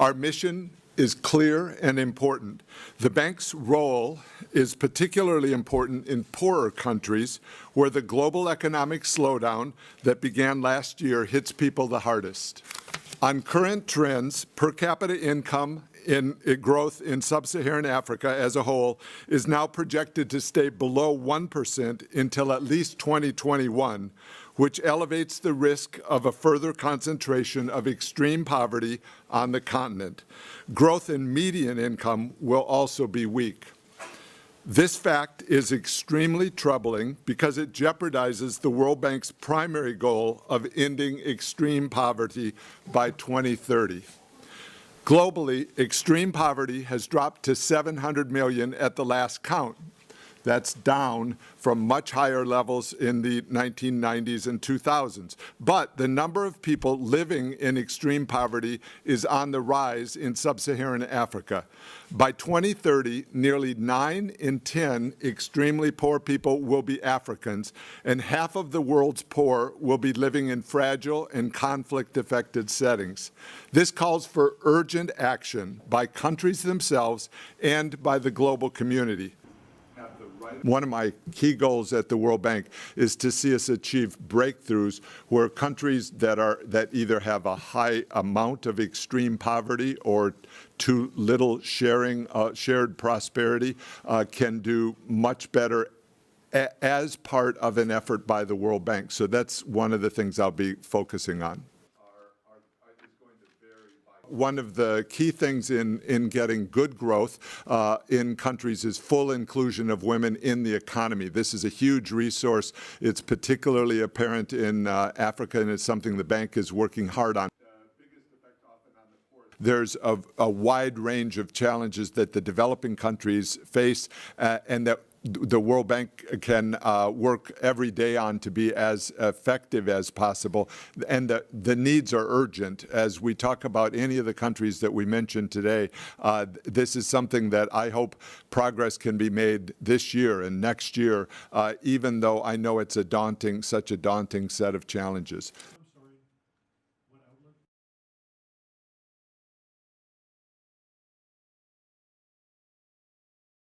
Our mission is clear and important. The bank's role is particularly important in poorer countries where the global economic slowdown that began last year hits people the hardest. On current trends, per capita income in growth in sub-Saharan Africa as a whole is now projected to stay below 1% until at least 2021, which elevates the risk of a further concentration of extreme poverty on the continent. Growth in median income will also be weak. This fact is extremely troubling because it jeopardizes the World Bank's primary goal of ending extreme poverty by 2030. Globally, extreme poverty has dropped to 700 million at the last count. That's down from much higher levels in the 1990s and 2000s. But the number of people living in extreme poverty is on the rise in sub-Saharan Africa. By 2030, nearly 9 in 10 extremely poor people will be Africans, and half of the world's poor will be living in fragile and conflict-affected settings. This calls for urgent action by countries themselves and by the global community. One of my key goals at the World Bank is to see us achieve breakthroughs where countries that either have a high amount of extreme poverty or too little shared prosperity can do much better as part of an effort by the World Bank. So that's one of the things I'll be focusing on. One of the key things in getting good growth in countries is full inclusion of women in the economy. This is a huge resource. It's particularly apparent in Africa, and it's something the bank is working hard on. There's a wide range of challenges that the developing countries face and that the World Bank can work every day on to be as effective as possible. And the needs are urgent. As we talk about any of the countries that we mentioned today, this is something that I hope progress can be made this year and next year, even though I know it's such a daunting set of challenges.